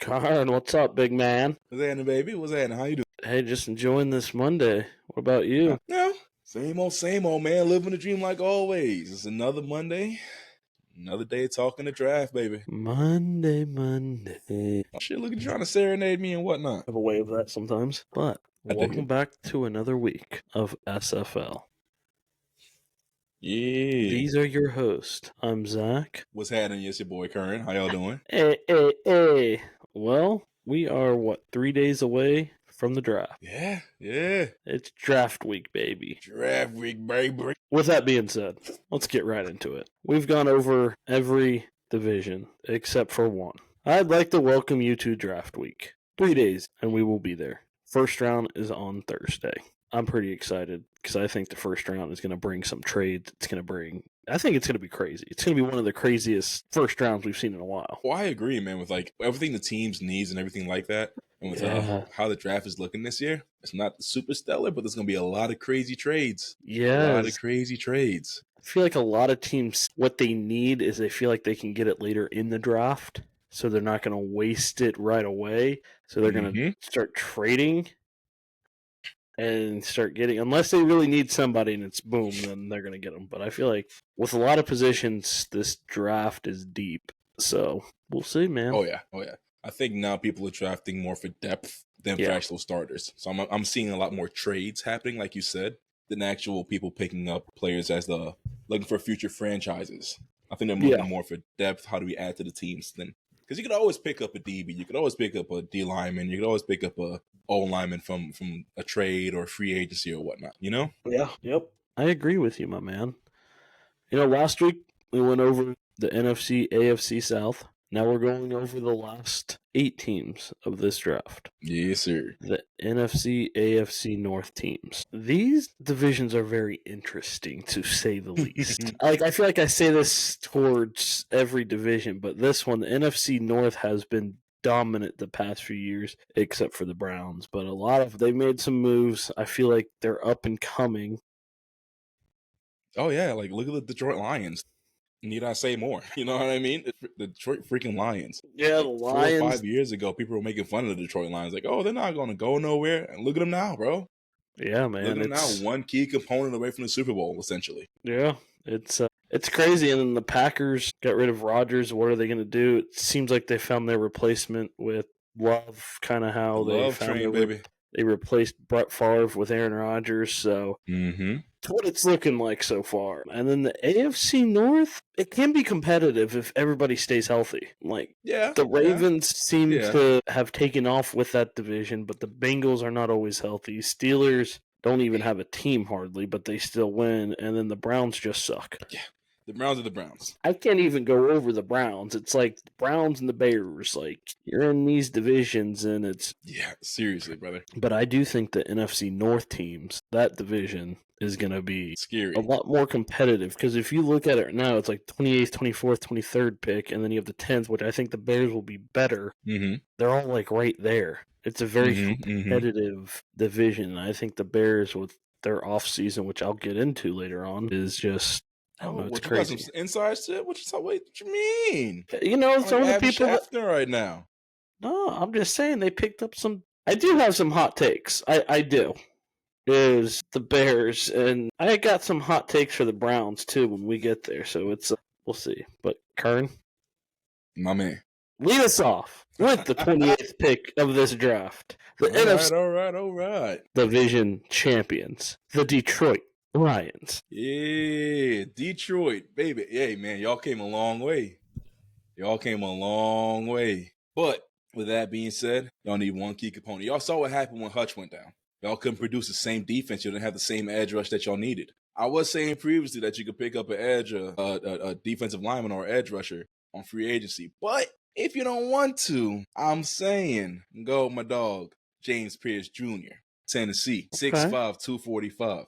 Karen, what's up, big man? What's happening, baby? What's happening? How you doing? Hey, just enjoying this Monday. What about you? Yeah, same old, man. Living the dream like always. It's another Monday, another day talking the draft, baby. Monday. Oh, shit, look at you trying to serenade me and whatnot. I have a way of that sometimes. But I dig welcome it. back to another week of SFL. Yeah. These are your hosts. I'm Zach. What's happening? Yes, your boy Curran. How y'all doing? Hey. Well, we are, 3 days away from the draft. Yeah. It's draft week, baby. Draft week, baby. With that being said, let's get right into it. We've gone over every division except for one. I'd like to welcome you to draft week. 3 days, and we will be there. First round is on Thursday. I'm pretty excited because I think the first round is going to bring some trades. I think it's going to be crazy. It's going to be one of the craziest first rounds we've seen in a while. Well, I agree, man, with like everything the teams needs and everything like that. And with how the draft is looking this year, it's not super stellar, but there's going to be a lot of crazy trades. Yeah. A lot of crazy trades. I feel like a lot of teams, what they need is they feel like they can get it later in the draft, so they're not going to waste it right away. So they're going to start trading and start getting, unless they really need somebody and it's boom, then they're going to get them. But I feel like with a lot of positions, this draft is deep. So we'll see, man. Oh, yeah. I think now people are drafting more for depth than for actual starters. So I'm seeing a lot more trades happening, like you said, than actual people picking up players as looking for future franchises. I think they're looking more for depth. How do we add to the teams? Because you could always pick up a DB, you could always pick up a D lineman, you could always pick up a O lineman from a trade or free agency or whatnot. You know? Yeah. Yep. I agree with you, my man. Last week we went over the NFC, AFC South. Now we're going over the last 8 teams of this draft. Yes, sir. The NFC, AFC North teams. These divisions are very interesting, to say the least. I feel like I say this towards every division, but this one, the NFC North, has been dominant the past few years, except for the Browns. But they made some moves. I feel like they're up and coming. Oh, yeah. Like, look at the Detroit Lions. Need I say more? You know what I mean? The Detroit freaking Lions. Yeah, the Lions. 4 or 5 years ago, people were making fun of the Detroit Lions. Like, oh, they're not going to go nowhere. And look at them now, bro. Yeah, man. Look at them now. One key component away from the Super Bowl, essentially. Yeah, it's crazy. And then the Packers got rid of Rodgers. What are they going to do? It seems like they found their replacement with Love, kind of how they found baby. They replaced Brett Favre with Aaron Rodgers. So it's what it's looking like so far. And then the AFC North, it can be competitive if everybody stays healthy. The Ravens seem to have taken off with that division, but the Bengals are not always healthy. Steelers don't even have a team hardly, but they still win. And then the Browns just suck. Yeah. The Browns are the Browns. I can't even go over the Browns. It's like the Browns and the Bears. Like, you're in these divisions, and it's... Yeah, seriously, brother. But I do think the NFC North teams, that division, is going to be scary, a lot more competitive. Because if you look at it now, it's like 28th, 24th, 23rd pick, and then you have the 10th, which I think the Bears will be better. They're all, right there. It's a very competitive division. I think the Bears, with their offseason, which I'll get into later on, is just... it's crazy. You got some inside shit? What you mean? Some of the people right now. No, I'm just saying they picked up some. I do have some hot takes. I do. Is the Bears, and I got some hot takes for the Browns too when we get there. So it's we'll see. But Kern, my man, lead us off with the 28th pick of this draft. The NFC all right. Division champions, the Detroit Lions. Yeah, Detroit, baby. Hey, man, y'all came a long way. But with that being said, y'all need one key component. Y'all saw what happened when Hutch went down. Y'all couldn't produce the same defense. You didn't have the same edge rush that y'all needed. I was saying previously that you could pick up an edge, a defensive lineman or edge rusher on free agency. But if you don't want to, I'm saying go my dog, James Pierce Jr., Tennessee, 6'5", 245.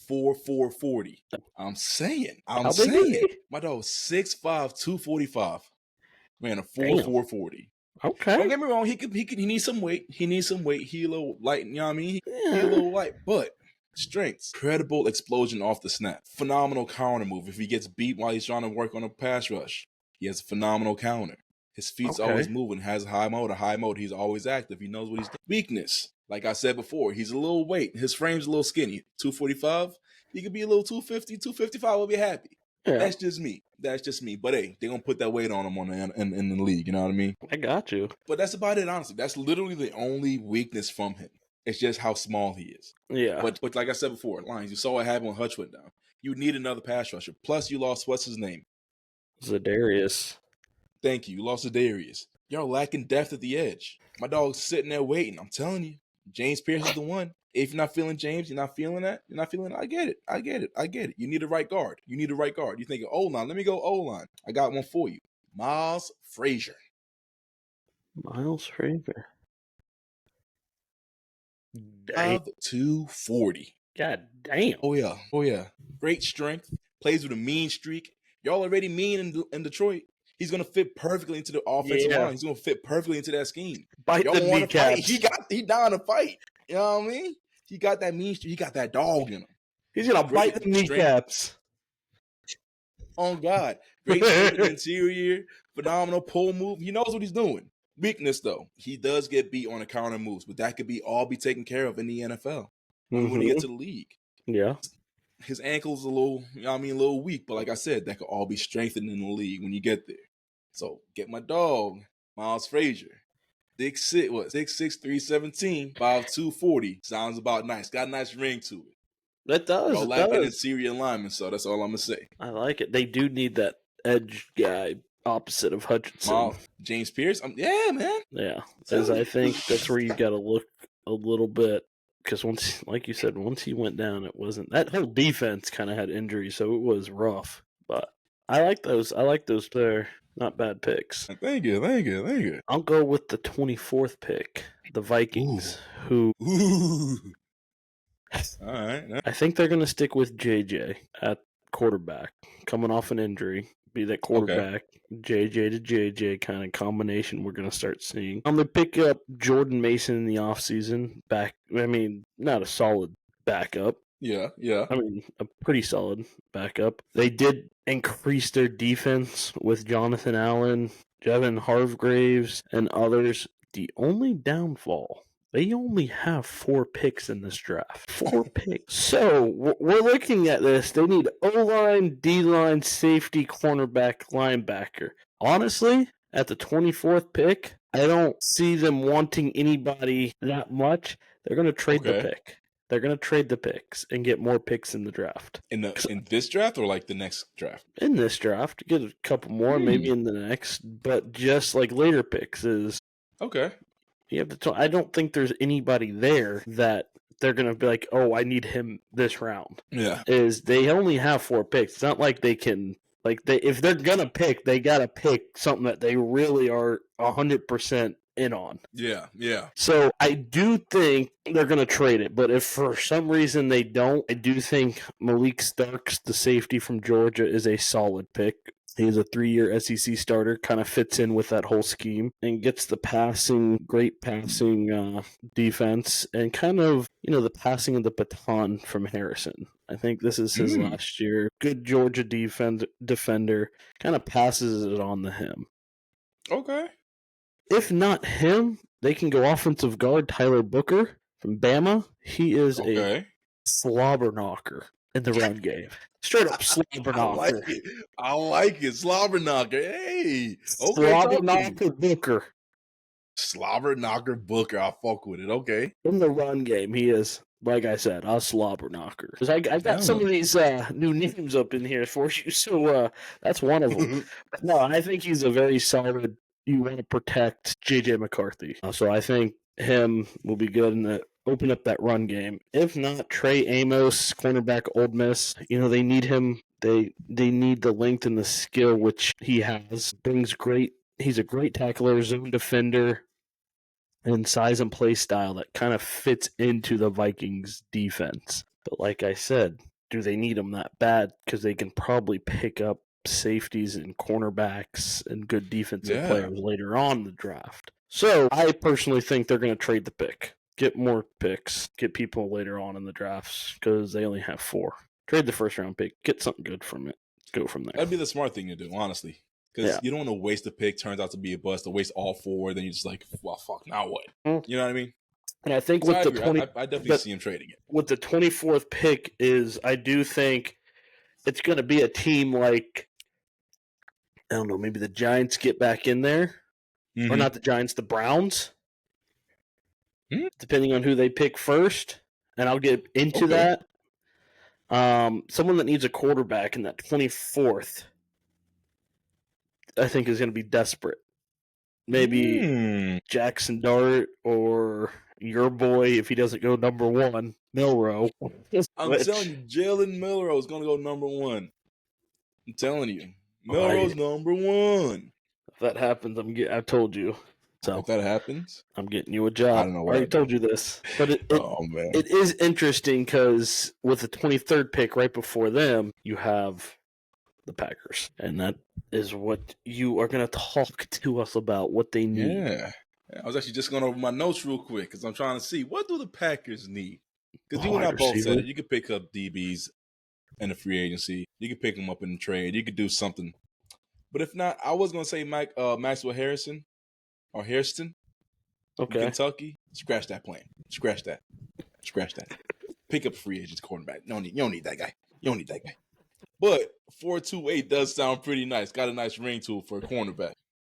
4.40. I'm saying. My dog, 6'5", 245. Man, a 4.40. Okay. Don't get me wrong. He needs some weight. He a little light. You know what I mean? He a little light, but strengths. Incredible explosion off the snap. Phenomenal counter move. If he gets beat while he's trying to work on a pass rush, he has a phenomenal counter. His feet's always moving, has a high motor, he's always active, he knows what he's doing. Weakness, like I said before, he's a little weight. His frame's a little skinny. 245, he could be a little 250, 255, we'll be happy. Yeah. That's just me. But hey, they're going to put that weight on him in the league, you know what I mean? I got you. But that's about it, honestly. That's literally the only weakness from him. It's just how small he is. Yeah. But like I said before, Lions, you saw what happened when Hutch went down. You need another pass rusher. Plus, you lost, what's his name? Zadarius. Thank you. You lost Zadarius. Y'all lacking depth at the edge. My dog's sitting there waiting. I'm telling you, James Pierce is the one. If you're not feeling James, you're not feeling that. I get it. You need a right guard. You're thinking O-line. Let me go O-line. I got one for you. Miles Frazier. Miles Frazier. 240. God damn. Oh yeah. Great strength. Plays with a mean streak. Y'all already mean in Detroit. He's gonna fit perfectly into the offensive line. He's gonna fit perfectly into that scheme. Bite y'all the kneecaps. He down to fight. You know what I mean? He got that mean streak. He got that dog in him. He's gonna bite the kneecaps. Oh God. Great strength interior. Phenomenal pull move. He knows what he's doing. Weakness though, he does get beat on the counter moves, but that could all be taken care of in the NFL when he gets to the league. Yeah. His ankle's a little weak, but like I said, that could all be strengthened in the league when you get there. So get my dog, Miles Frazier. 6'6", 317, 240. Sounds about nice. Got a nice ring to it. That does. Y'all like an interior lineman, so that's all I'm gonna say. I like it. They do need that edge guy opposite of Hutchinson. James Pierce? Yeah, man. Yeah, because I think that's where you got to look a little bit. Because once, like you said, once he went down, it wasn't that whole defense kind of had injuries, so it was rough. But I like those. They're not bad picks. Thank you. I'll go with the 24th pick, the Vikings, who. All right. I think they're going to stick with JJ at quarterback, coming off an injury. Be that quarterback, JJ to JJ kind of combination we're going to start seeing. I'm going to pick up Jordan Mason in the offseason. Not a solid backup. Yeah. A pretty solid backup. They did increase their defense with Jonathan Allen, Jevon Hargraves, and others. The only downfall, they only have 4 picks in this draft. 4 picks. So, we're looking at this. They need O-line, D-line, safety, cornerback, linebacker. Honestly, at the 24th pick, I don't see them wanting anybody that much. They're going to trade the pick. They're going to trade the picks and get more picks in the draft. In this draft or like the next draft? In this draft. Get a couple more, maybe in the next. But just like later picks is... Okay. I don't think there's anybody there that they're going to be like, oh, I need him this round. Yeah. They only have 4 picks. It's not like they can... if they're going to pick, they got to pick something that they really are 100% in on. Yeah. So I do think they're going to trade it, but if for some reason they don't, I do think Malik Starks, the safety from Georgia, is a solid pick. He's a 3-year SEC starter, kind of fits in with that whole scheme and gets the great passing defense and kind of, the passing of the baton from Harrison. I think this is his last year. Good Georgia defender, kind of passes it on to him. Okay. If not him, they can go offensive guard Tyler Booker from Bama. He is a slobber knocker in the run game. Straight up slobber knocker. I like it. Slobber knocker. Hey. Slobber knocker Booker. Slobber knocker Booker. I'll fuck with it. Okay. In the run game, he is, like I said, a slobber knocker. Because I got some of these new names up in here for you, so that's one of them. No, I think he's a very solid. You want to protect J.J. McCarthy. So I think him will be good in the open up that run game. If not, Trey Amos, cornerback Ole Miss, they need him. They need the length and the skill, which he has. He's a great tackler, zone defender, and size and play style that kind of fits into the Vikings defense. But like I said, do they need him that bad? Because they can probably pick up safeties and cornerbacks and good defensive players later on in the draft. So I personally think they're going to trade the pick. Get more picks. Get people later on in the drafts because they only have 4. Trade the first round pick. Get something good from it. Go from there. That'd be the smart thing to do, honestly. Because you don't want to waste a pick, turns out to be a bust, or waste all 4, then you're just like, well, fuck, now what? You know what I mean? And I think with the 20, I definitely see him trading it. With the 24th pick I do think it's going to be a team like, I don't know, maybe the Giants get back in there. Or not the Giants, the Browns. Depending on who they pick first. And I'll get into that. Someone that needs a quarterback in that 24th, I think, is going to be desperate. Maybe Jackson Dart or your boy, if he doesn't go number 1, Milroe. I'm telling you, Jalen Milroe is going to go number 1. I'm telling you. Milroe's number 1. If that happens, I told you. So if that happens, I'm getting you a job. I don't know I already told you this. But it is interesting because with the 23rd pick right before them, you have the Packers. And that is what you are going to talk to us about, what they need. Yeah. I was actually just going over my notes real quick because I'm trying to see, what do the Packers need? Because you and I both said it. You could pick up DBs in the free agency. You could pick them up in the trade. You could do something. But if not, I was going to say Maxwell Harrison or Hairston from Kentucky. Scratch that plan. Scratch that. Pick up a free agent's quarterback. You don't need that guy. But 4.28 does sound pretty nice. Got a nice ring to it for a cornerback.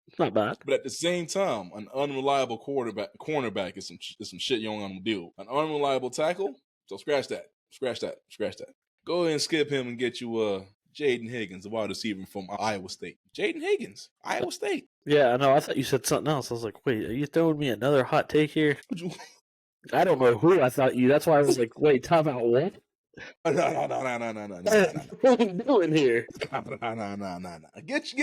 It's not bad. But at the same time, an unreliable cornerback is some shit you don't want to deal with. An unreliable tackle, so scratch that. Go ahead and skip him and get you Jaden Higgins, a wide receiver from Iowa State. Jaden Higgins, Iowa State. Yeah, I know. I thought you said something else. I was like, wait, are you throwing me another hot take here? I don't know who I thought you. That's why I was like, wait, time out what? No. What are you doing here? No. Get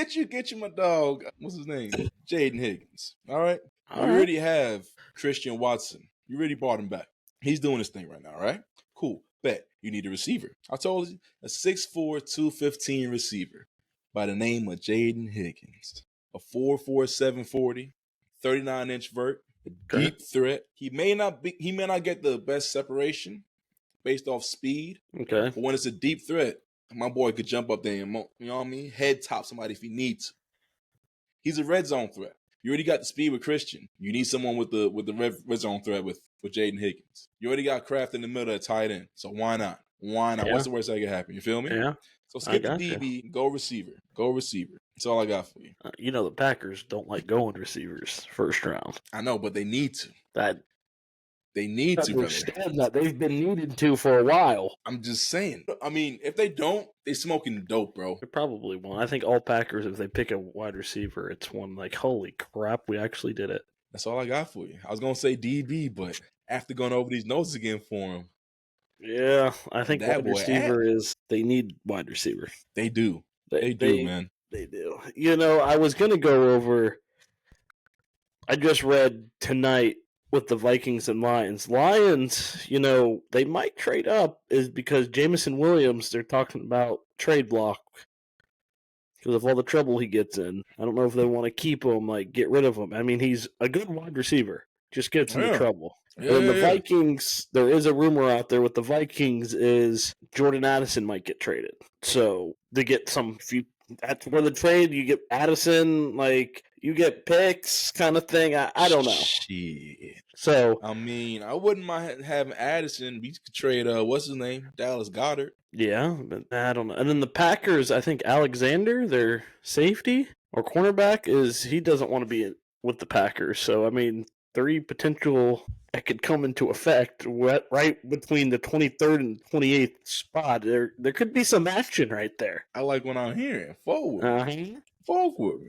you my dog. What's his name? Jaden Higgins. All right? You already have Christian Watson. You already brought him back. He's doing his thing right now, right? Cool. Bet. You need a receiver. I told you, a 6'4", 215 receiver by the name of Jaden Higgins. A 4'4", 740, 39-inch vert, a deep threat. He may not get the best separation based off speed. Okay. But when it's a deep threat, my boy could jump up there and, you know what I mean, head top somebody if he needs to. He's a red zone threat. You already got the speed with Christian. You need someone with the red zone threat with Jaden Higgins. You already got Kraft in the middle at tight end. So why not? Yeah. What's the worst that could happen? You feel me? Yeah. So skip the DB, go receiver. That's all I got for you. The Packers don't like going receivers first round. I know, but they need to. They need to. Understand that. They've been needed to for a while. I'm just saying. I mean, if they don't, they smoking dope, bro. They probably won't. I think all Packers, if they pick a wide receiver, it's one like, holy crap, we actually did it. That's all I got for you. I was going to say DB, but after going over these notes again for him. Yeah, I think wide receiver they need wide receiver. They do. They do, man. They do. I was going to go over, I just read tonight with the Vikings and Lions. Lions, they might trade up is because Jameson Williams, they're talking about trade block because of all the trouble he gets in. I don't know if they want to keep him, get rid of him. I mean, he's a good wide receiver, just gets into trouble. Yeah, and the Vikings, there is a rumor out there with the Vikings is Jordan Addison might get traded. So they get that's where the trade, you get Addison, you get picks kind of thing. I don't know. Shit. So, I mean, I wouldn't mind having Addison. We could trade, what's his name? Dallas Goedert. Yeah, but I don't know. And then the Packers, I think Alexander, their safety or cornerback, he doesn't want to be with the Packers. So, I mean, 3 potential that could come into effect right between the 23rd and 28th spot. There could be some action right there. I like what I'm hearing. Forward. Fuck with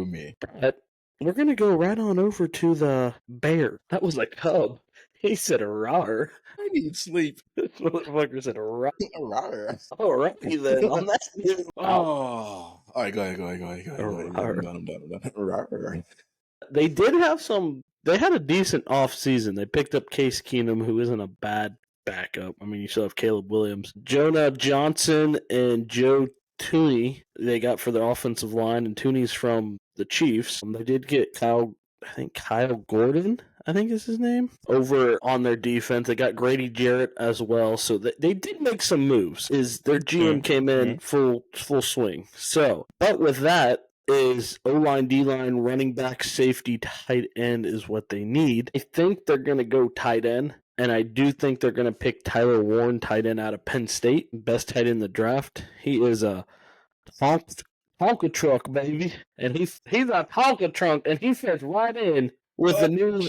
me. But we're going to go right on over to the Bear. That was a cub. He said rawr. I need sleep. This motherfucker said rawr. Rawr. All right, then. On that. All right, go ahead. I'm done. Rawr. They did have they had a decent off season. They picked up Case Keenum, who isn't a bad backup. I mean, you still have Caleb Williams. Jonah Johnson and Joe Tooney they got for their offensive line, and Tooney's from the Chiefs. They did get Kyle Gordon, I think is his name, over on their defense. They got Grady Jarrett as well, so they did make some moves. Their GM came in full swing. So, but with that is O-line, D-line, running back, safety, tight end is what they need. I think they're going to go tight end, and I do think they're going to pick Tyler Warren, tight end out of Penn State, best tight end in the draft. He is a Tonka truck, baby, and he's a Tonka trunk, and he fits right in with the new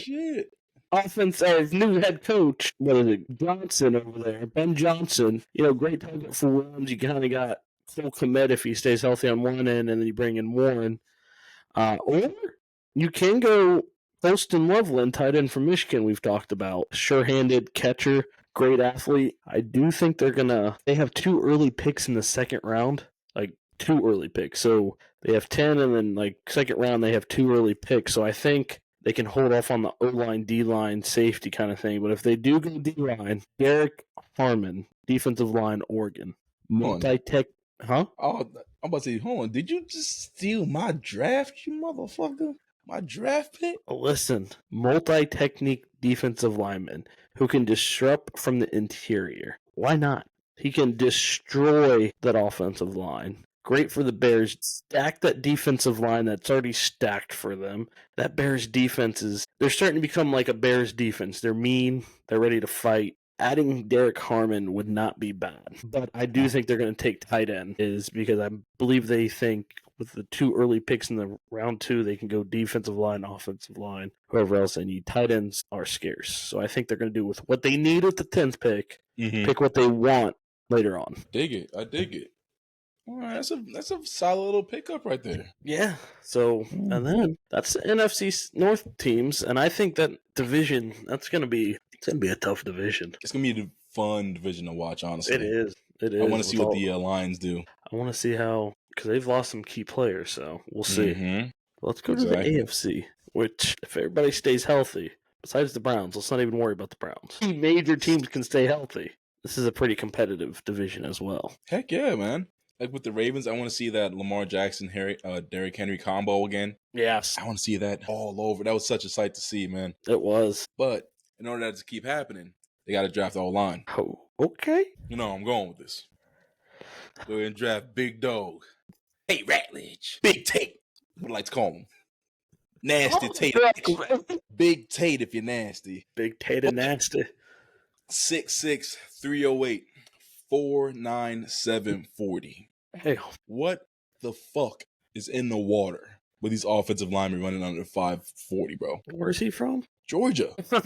new head coach. What is it, Johnson over there? Ben Johnson. Great target for Williams. You kind of got Cole Kmet if he stays healthy on one end, and then you bring in Warren. Or you can go Holston Loveland, tight end from Michigan. We've talked about sure-handed catcher, great athlete. I do think they have 2 early picks in the second round, like 2 early picks. So they have 10, and then second round they have 2 early picks. So I think they can hold off on the O-line, D-line, safety kind of thing. But if they do go D-line, Derek Harmon, defensive line, Oregon. Multi-tech, huh? Oh, I'm about to say, hold on. Did you just steal my draft, you motherfucker? My draft pick? Listen, multi-technique defensive lineman who can disrupt from the interior. Why not? He can destroy that offensive line. Great for the Bears. Stack that defensive line that's already stacked for them. That Bears defense they're starting to become like a Bears defense. They're mean. They're ready to fight. Adding Derek Harmon would not be bad. But I do think they're going to take tight end because I believe they think with the 2 early picks in the round 2, they can go defensive line, offensive line, whoever else they need. Tight ends are scarce. So I think they're going to do with what they need at the 10th pick, pick what they want later on. I dig it. All right, that's a solid little pickup right there. Yeah. So, and then that's the NFC North teams, and I think that division it's gonna be a tough division. It's gonna be a fun division to watch. Honestly, it is. I want to see what the Lions do. I want to see how, because they've lost some key players, so we'll see. Let's go to the AFC, which if everybody stays healthy, besides the Browns, let's not even worry about the Browns. Major teams can stay healthy. This is a pretty competitive division as well. Heck yeah, man. Like with the Ravens, I want to see that Lamar Jackson, Derrick Henry combo again. Yes. I want to see that all over. That was such a sight to see, man. It was. But in order for that to keep happening, they got to draft the O-line. Oh, okay. You know I'm going with this. Go ahead and draft Big Dog. Hey, Ratledge. Big Tate. What I like to call him. Nasty Tate. Big Tate if you're nasty. Big Tate and nasty. 6'6", 308, 4.9740. Hey, what the fuck is in the water with these offensive linemen running under 540, bro? Where's he from? Georgia. They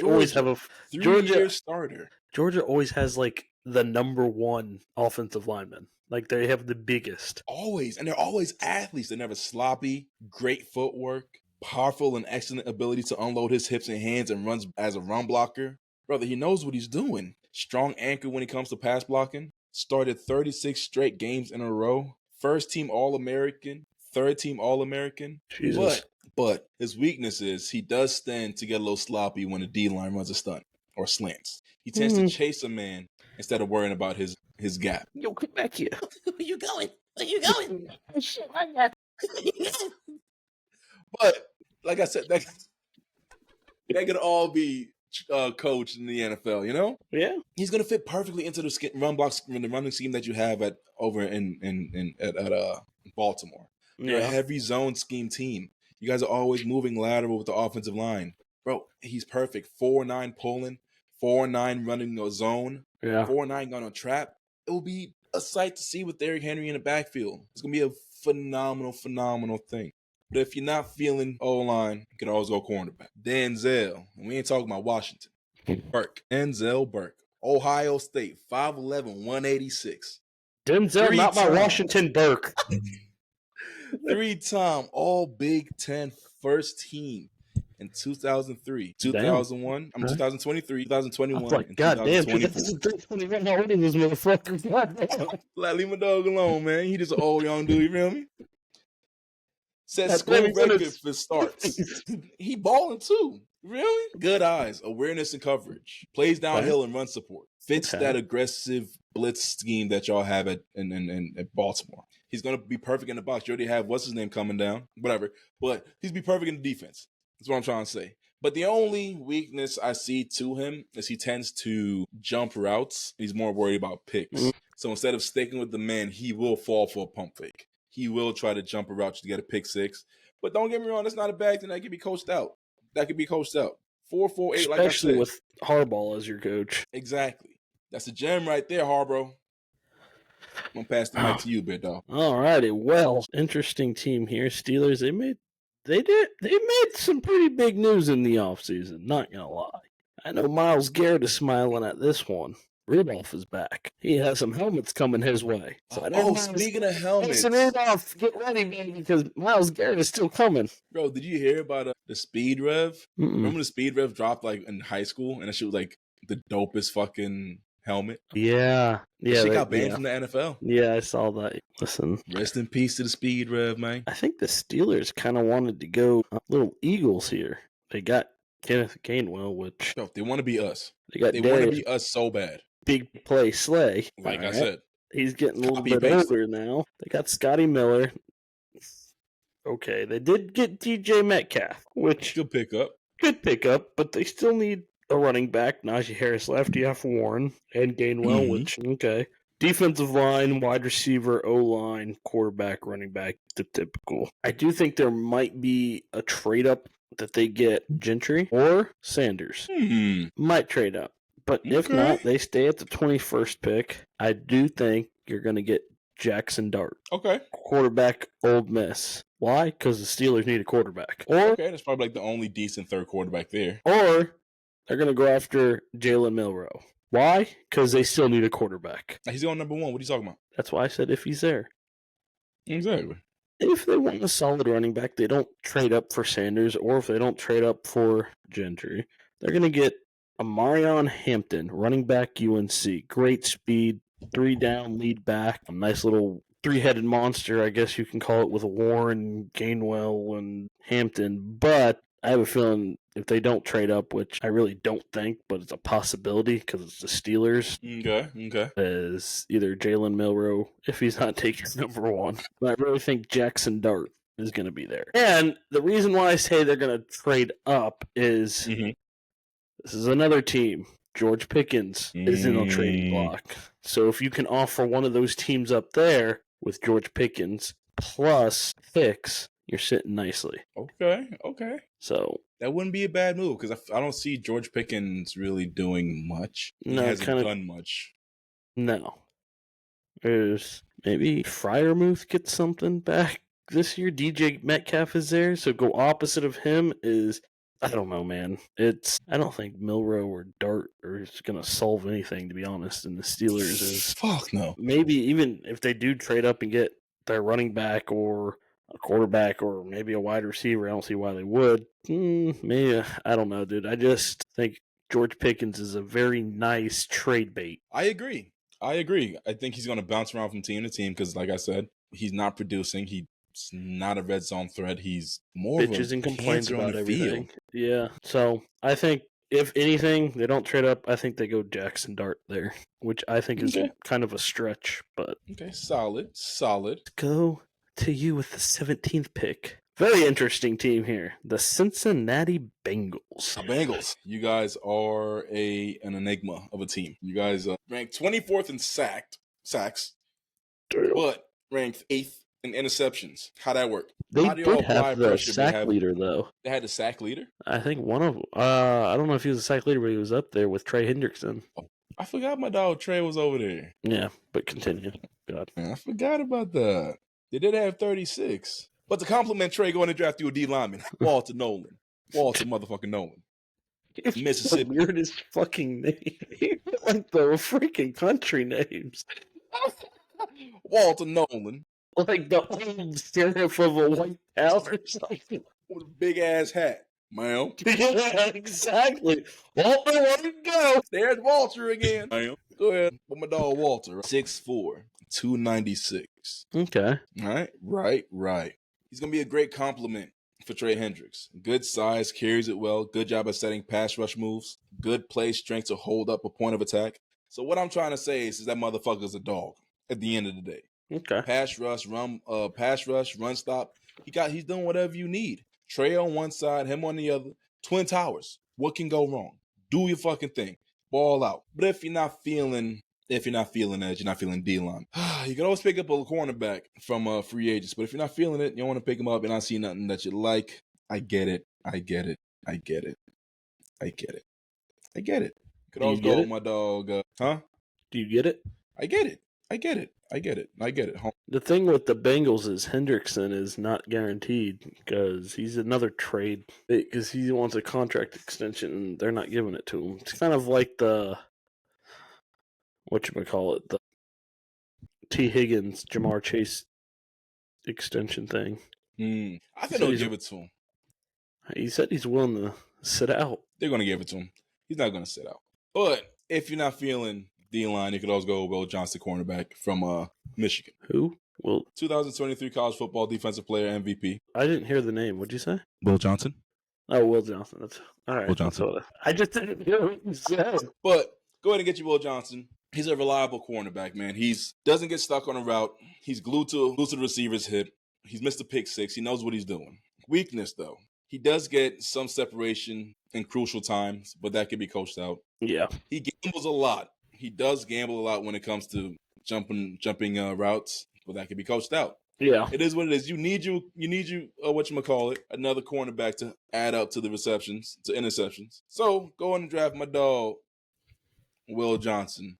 always have a 3-year starter. Georgia always has like the number 1 offensive lineman. Like they have the biggest. Always. And they're always athletes. They're never sloppy, great footwork, powerful and excellent ability to unload his hips and hands and runs as a run blocker. Brother, he knows what he's doing. Strong anchor when it comes to pass blocking. Started 36 straight games in a row. First team All-American. Third team All-American. Jesus. But his weakness is he does stand to get a little sloppy when the D-line runs a stunt or slants. He tends to chase a man instead of worrying about his gap. Yo, come back here. Where you going? Shit, I got. But like I said, that could all be coached in the NFL, you know? Yeah. He's gonna fit perfectly into the running scheme that you have at Baltimore. You're a heavy zone scheme team. You guys are always moving lateral with the offensive line. Bro, he's perfect. 4.9 pulling, 4.9 running a zone, 4.9 going on trap. It will be a sight to see with Derrick Henry in the backfield. It's gonna be a phenomenal thing. But if you're not feeling O-line, you can always go cornerback. Denzel, and we ain't talking about Washington. Burke. Denzel Burke. Ohio State, 5'11", 186. Denzel, not my Washington Burke. 3-time All Big Ten first team in 2003, 2001, 2023, 2021, and God 2024. Damn, how old is this motherfucker? Leave my dog alone, man. He just an old young dude, you feel me? Set school record for starts. He balling too. Really? Good eyes, awareness and coverage. Plays downhill and run support. Fits that aggressive blitz scheme that y'all have at Baltimore. He's going to be perfect in the box. You already have what's his name coming down, whatever. But he's be perfect in the defense. That's what I'm trying to say. But the only weakness I see to him is he tends to jump routes. He's more worried about picks. Mm-hmm. So instead of sticking with the man, he will fall for a pump fake. He will try to jump a route to get a pick six. But don't get me wrong, that's not a bad thing. That can be coached out. 4-4-8, like I said. Especially with Harbaugh as your coach. Exactly. That's a gem right there, Harbaugh. I'm going to pass the mic to you, big dog. All righty. Well, interesting team here. Steelers, they made some pretty big news in the offseason, not going to lie. I know Myles Garrett is smiling at this one. Rudolph is back. He has some helmets coming his way. So speaking of helmets. Mason Rudolph, get ready, baby, because Myles Garrett is still coming. Bro, did you hear about the Speed Rev? Mm-mm. Remember the Speed Rev dropped like in high school? And that shit was like the dopest fucking helmet? Yeah. Yeah. She got banned from the NFL. Yeah, I saw that. Listen. Rest in peace to the Speed Rev, man. I think the Steelers kind of wanted to go little Eagles here. They got Kenneth Gainwell, which... Bro, they want to be us. They want to be us so bad. Big play Slay. Like I said. He's getting a little bit older now. They got Scotty Miller. Okay, they did get DJ Metcalf, which... Good pickup. Good pickup, but they still need a running back. Najee Harris left. You have Warren and Gainwell, which... Okay. Defensive line, wide receiver, O-line, quarterback, running back, the typical. I do think there might be a trade-up that they get Gentry or Sanders. Might trade up. But if not, they stay at the 21st pick. I do think you're going to get Jackson Dart. Okay. Quarterback, Ole Miss. Why? Because the Steelers need a quarterback. Okay, that's probably like the only decent third quarterback there. Or they're going to go after Jalen Milroe. Why? Because they still need a quarterback. He's going number one. What are you talking about? That's why I said if he's there. Exactly. If they want a solid running back, they don't trade up for Sanders, or if they don't trade up for Gentry, they're going to get Amarion Hampton, running back UNC. Great speed, 3-down lead back. A nice little three-headed monster, I guess you can call it, with Warren, Gainwell, and Hampton. But I have a feeling if they don't trade up, which I really don't think, but it's a possibility because it's the Steelers. Okay. Is either Jalen Milroe, if he's not taking number one. But I really think Jackson Dart is going to be there. And the reason why I say they're going to trade up is this is another team. George Pickens is in a trading block. So if you can offer one of those teams up there with George Pickens plus picks, you're sitting nicely. Okay. So that wouldn't be a bad move because I don't see George Pickens really doing much. He hasn't done much. No. There's maybe Freiermuth gets something back this year. DJ Metcalf is there, so go opposite of him is... I don't know, man. I don't think Milroe or Dart are going to solve anything, to be honest. And the Steelers is... Fuck no. Maybe even if they do trade up and get their running back or a quarterback or maybe a wide receiver, I don't see why they would. Maybe, I don't know, dude. I just think George Pickens is a very nice trade bait. I agree. I think he's going to bounce around from team to team because, like I said, he's not producing. He's not a red zone threat. He's more bitches and complains about everything. Yeah. So I think if anything, they don't trade up. I think they go Jackson Dart there, which I think is kind of a stretch. But okay, solid. Let's go to you with the 17th pick. Very interesting team here, the Cincinnati Bengals. The Bengals. You guys are an enigma of a team. You guys ranked 24th in sacks, but ranked 8th in interceptions. How'd that work? They did have the sack leader, though. They had the sack leader? I think one of them. I don't know if he was a sack leader, but he was up there with Trey Hendrickson. Oh, I forgot my dog Trey was over there. Yeah, but continue. God. Man, I forgot about that. They did have 36. But to compliment Trey, going to draft you a D lineman, Walter Nolan. Walter motherfucking Nolan. Mississippi. The weirdest fucking name. Like the freaking country names. Walter Nolan. Like the old sheriff of a white town or something. With a big ass hat. Ma'am. Yeah, exactly. Walter, let it go. There's Walter again. Ma'am. Go ahead. With my dog Walter. 6'4", 296. Okay. All right. Right. He's going to be a great compliment for Trey Hendricks. Good size, carries it well. Good job at setting pass rush moves. Good play strength to hold up a point of attack. So what I'm trying to say is that motherfucker's a dog at the end of the day. Okay. Pass rush, run stop. He's doing whatever you need. Trey on one side, him on the other. Twin Towers. What can go wrong? Do your fucking thing. Ball out. But if you're not feeling edge, you're not feeling D-line, you can always pick up a cornerback from free agents. But if you're not feeling it, you don't want to pick him up and not see nothing that you like. I get it. Could always go with my dog. Huh? Do you get it? I get it. The thing with the Bengals is Hendrickson is not guaranteed because he's another trade because he wants a contract extension and they're not giving it to him. It's kind of like the the T. Higgins, Jamar Chase extension thing. I think they'll give it to him. He said he's willing to sit out. They're going to give it to him. He's not going to sit out. But if you're not feeling D-line, you could always go Will Johnson, cornerback from Michigan. Who? 2023 college football defensive player MVP. I didn't hear the name. What'd you say? Will Johnson. Oh, Will Johnson. That's all right. Will Johnson. I just didn't hear what you said. But go ahead and get you Will Johnson. He's a reliable cornerback, man. Doesn't get stuck on a route. He's glued to the receiver's hip. He's missed a pick six. He knows what he's doing. Weakness, though. He does get some separation in crucial times, but that can be coached out. Yeah. He gambles a lot. He does gamble a lot when it comes to jumping routes, but that can be coached out. Yeah. It is what it is. You need another cornerback to add up to the receptions, to interceptions. So go on and draft my dog, Will Johnson,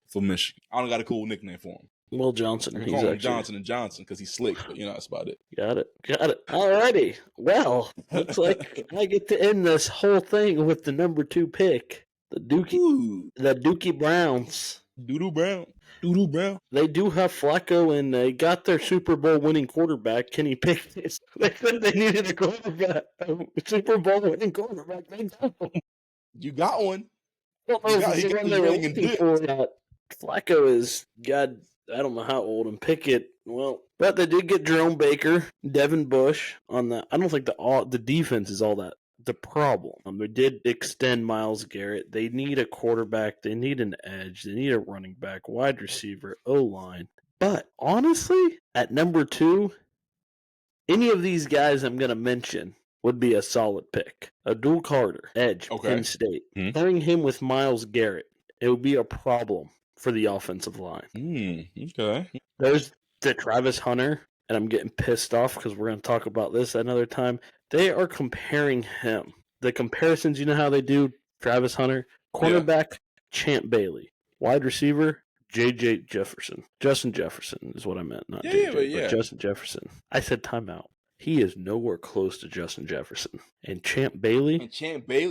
for Michigan. I don't got a cool nickname for him. Will Johnson. He's call him Johnson & Johnson because he's slick, but that's about it. Got it. Alrighty. Well, looks like I get to end this whole thing with the number 2 pick. The Dookie Browns. Doodoo Brown. They do have Flacco, and they got their Super Bowl winning quarterback, Kenny Pickett. They said they needed a quarterback, Super Bowl winning quarterback. They got him. You got one. Flacco is, God, I don't know how old, and Pickett, well, but they did get Jerome Baker, Devin Bush on the. I don't think the defense is all that the problem. They did extend Myles Garrett. They need a quarterback. They need an edge. They need a running back, wide receiver, O-line. But honestly, at number 2, any of these guys I'm going to mention would be a solid pick. Abdul Carter, edge, Penn State. Pairing him with Myles Garrett, it would be a problem for the offensive line. Okay. There's the Travis Hunter, and I'm getting pissed off because we're going to talk about this another time. They are comparing him. The comparisons, you know how they do? Travis Hunter, cornerback, Champ Bailey, wide receiver, J.J. Jefferson. Justin Jefferson is what I meant, not J.J., but Justin Jefferson. I said timeout. He is nowhere close to Justin Jefferson. And Champ Bailey,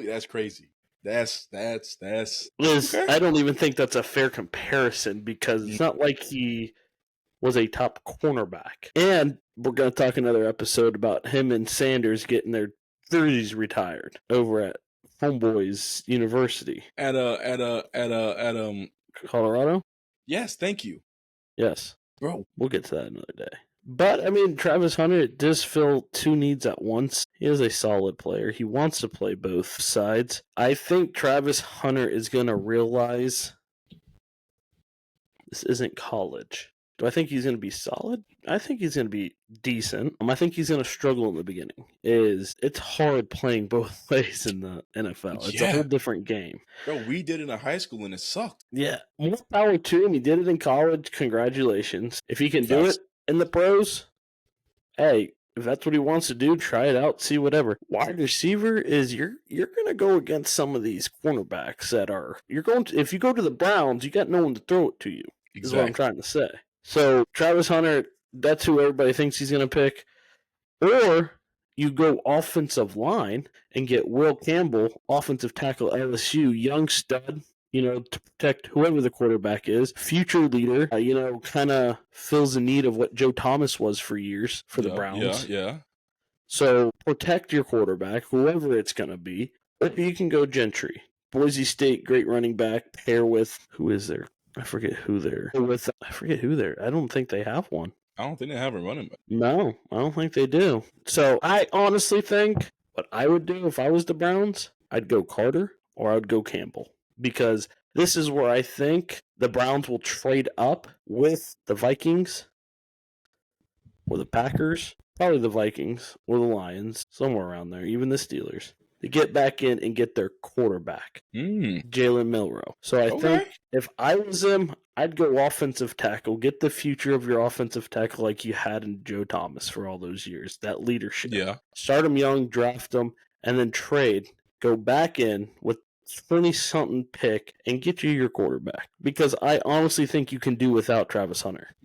that's crazy. That's okay. I don't even think that's a fair comparison because it's not like he was a top cornerback. And we're going to talk another episode about him and Sanders getting their 30s retired over at Homeboys University. At Colorado? Yes, thank you. Yes. Bro. We'll get to that another day. But, I mean, Travis Hunter does fill 2 needs at once. He is a solid player. He wants to play both sides. I think Travis Hunter is going to realize this isn't college. Do I think he's going to be solid? I think he's going to be decent. I think he's going to struggle in the beginning. It's hard playing both ways in the NFL. It's a whole different game. Bro, we did it in high school and it sucked. Yeah. More power to him. He did it in college. Congratulations. If he can do it in the pros, hey, if that's what he wants to do, try it out, see whatever. Wide receiver is you're going to go against some of these cornerbacks that are if you go to the Browns, you got no one to throw it to you. Exactly. Is what I'm trying to say. So Travis Hunter, that's who everybody thinks he's going to pick. Or you go offensive line and get Will Campbell, offensive tackle LSU, young stud, to protect whoever the quarterback is, future leader, kind of fills the need of what Joe Thomas was for years for the Browns. Yeah. So protect your quarterback, whoever it's going to be. Or you can go Gentry. Boise State, great running back, pair with, who is there? I forget who they're. I don't think they have one. I don't think they have a running back. No, I don't think they do. So I honestly think what I would do if I was the Browns, I'd go Carter or I'd go Campbell. Because this is where I think the Browns will trade up with the Vikings or the Packers probably the Vikings or the Lions, somewhere around there, even the Steelers, to get back in and get their quarterback, Jalen Milroe. So I think if I was him, I'd go offensive tackle, get the future of your offensive tackle like you had in Joe Thomas for all those years, that leadership. Yeah. Start him young, draft him, and then trade. Go back in with 20-something pick and get you your quarterback. Because I honestly think you can do without Travis Hunter.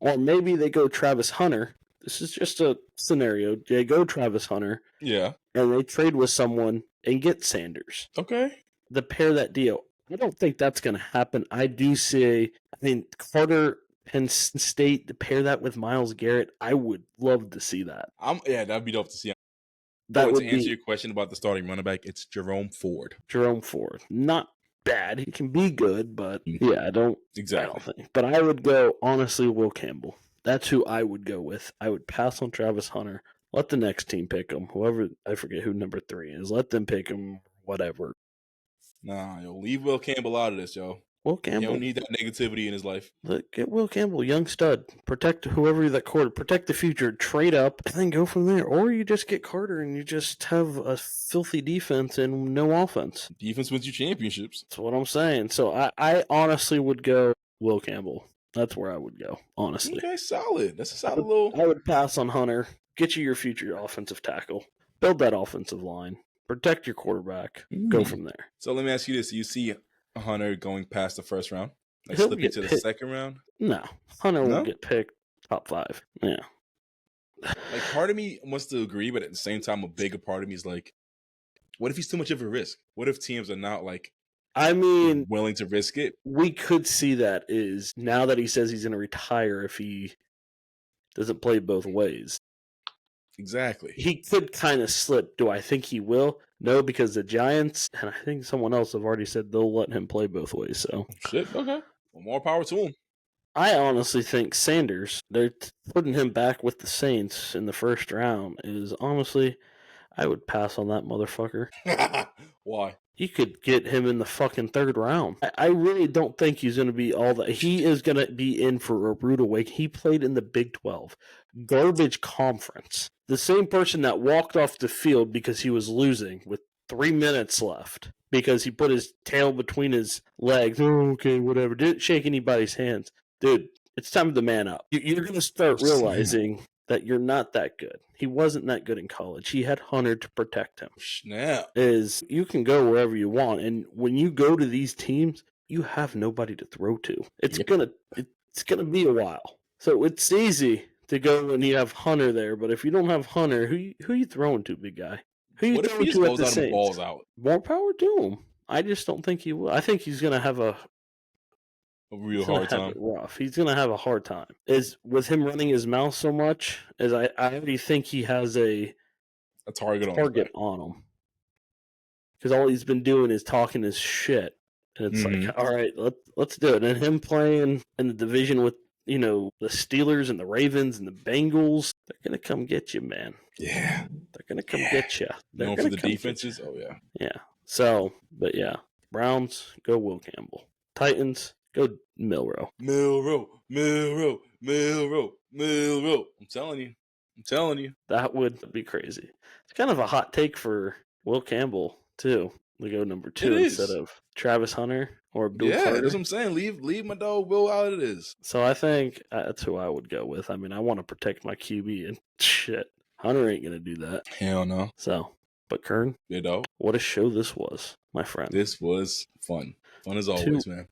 Or maybe they go Travis Hunter. This is just a scenario. They go Travis Hunter. Yeah. And they trade with someone and get Sanders. Okay. To pair that deal. I don't think that's going to happen. I do say, Carter, Penn State, to pair that with Myles Garrett, I would love to see that. That'd be dope to see. That would to answer your question about the starting running back, it's Jerome Ford. Jerome Ford. Not bad. He can be good, but yeah, I don't think. But I would go, honestly, Will Campbell. That's who I would go with. I would pass on Travis Hunter. Let the next team pick him. Whoever, I forget who number 3 is. Let them pick him, whatever. Nah, leave Will Campbell out of this, yo. Will Campbell. You don't need that negativity in his life. Get Will Campbell, young stud. Protect whoever that quarter. Protect the future. Trade up and then go from there. Or you just get Carter and you just have a filthy defense and no offense. Defense wins you championships. That's what I'm saying. So I honestly would go Will Campbell. That's where I would go, honestly. Okay, solid. That's a solid little... I would pass on Hunter. Get you your future offensive tackle. Build that offensive line. Protect your quarterback. Go from there. So let me ask you this. Do you see Hunter going past the first round? Like slipping to the second round? No. Hunter will get picked top 5. Yeah. Like, part of me wants to agree, but at the same time, a bigger part of me is like, what if he's too much of a risk? What if teams are not, like, willing to risk it? We could see that is, now that he says he's going to retire if he doesn't play both ways. Exactly. He could kind of slip. Do I think he will? No, because the Giants, and I think someone else have already said they'll let him play both ways. So shit, okay. Well, more power to him. I honestly think Sanders, they're putting him back with the Saints in the first round, is honestly, I would pass on that motherfucker. Why? You could get him in the fucking third round. I really don't think he's going to be all that. He is going to be in for a rude awakening. He played in the Big 12. Garbage conference. The same person that walked off the field because he was losing with 3 minutes left because he put his tail between his legs. Oh, okay, whatever. Didn't shake anybody's hands. Dude, it's time to man up. You're going to start realizing that you're not that good. He wasn't that good in college. He had Hunter to protect him. Snap. You can go wherever you want, and when you go to these teams, you have nobody to throw to. It's gonna be a while. So it's easy to go when you have Hunter there, but if you don't have Hunter, who you throwing to, big guy? Who you throwing to at the Saints? Balls out? More power to him. I just don't think he will. I think he's gonna have a real hard time. Rough. He's gonna have a hard time. Is with him running his mouth so much, as I already think he has a target on him. Because all he's been doing is talking his shit. And it's like, all right, let's do it. And him playing in the division with, the Steelers and the Ravens and the Bengals, they're going to come get you, man. Yeah. They're going to come get you. They're going for the defenses? Oh, yeah. Yeah. So, but yeah. Browns, go Will Campbell. Titans, go Milroe. Milroe. I'm telling you. That would be crazy. It's kind of a hot take for Will Campbell, too. We go number 2 instead of Travis Hunter or Abdul Carter. That's what I'm saying. Leave my dog Will out of this. So I think that's who I would go with. I mean, I want to protect my QB, and shit, Hunter ain't going to do that. Hell no. So, but Kern, what a show this was, my friend. This was fun. Fun as always, man.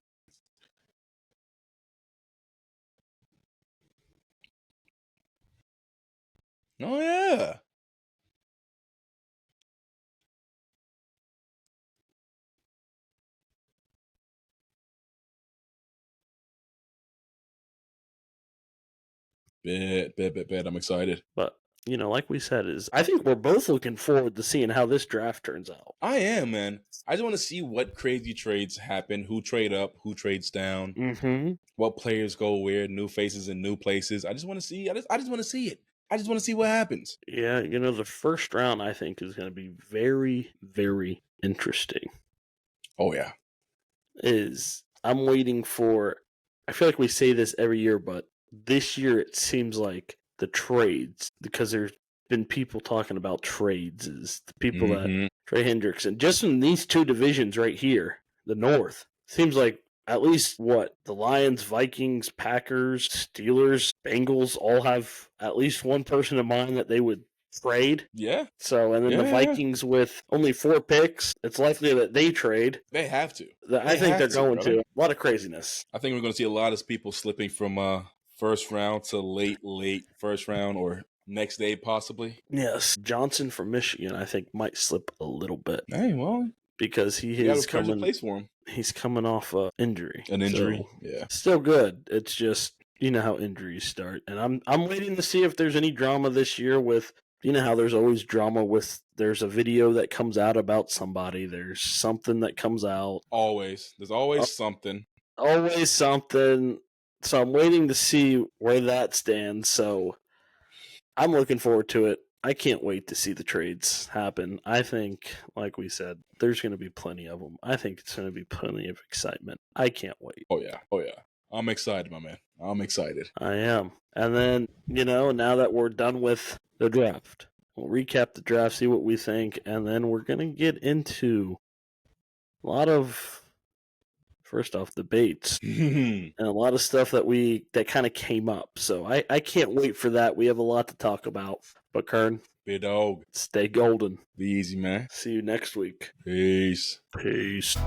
Oh, yeah. Bet. I'm excited. But, like we said, I think we're both looking forward to seeing how this draft turns out. I am, man. I just want to see what crazy trades happen, who trade up, who trades down, what players go where, new faces in new places. I just want to see. I just want to see it. I just want to see what happens. Yeah, the first round, I think, is going to be very, very interesting. Oh, yeah. I'm waiting for, I feel like we say this every year, but this year it seems like the trades, because there's been people talking about trades, is the people that Trey Hendrickson, just in these two divisions right here, the North, seems like at least the Lions, Vikings, Packers, Steelers, Bengals all have at least one person in mind that they would trade. Yeah. So, and then the Vikings with only 4 picks, it's likely that they trade. They have to. I think they're going to. A lot of craziness. I think we're going to see a lot of people slipping from first round to late first round or next day possibly. Yes. Johnson from Michigan, I think, might slip a little bit. Hey, well. Because he is coming. Place for him. He's coming off an injury. An injury, so, yeah. Still good. It's just, you know how injuries start. And I'm waiting to see if there's any drama this year with, you know how there's always drama with, there's a video that comes out about somebody. There's something that comes out. Always. There's always something. Always something. So I'm waiting to see where that stands. So I'm looking forward to it. I can't wait to see the trades happen. I think, like we said, there's going to be plenty of them. I think it's going to be plenty of excitement. I can't wait. Oh, yeah. I'm excited, my man. I'm excited. I am. And then, now that we're done with the draft, we'll recap the draft, see what we think, and then we're going to get into a lot of, first off, debates and a lot of stuff that kind of came up. So I can't wait for that. We have a lot to talk about. But Kern, big dog, stay golden. Be easy, man. See you next week. Peace. Peace.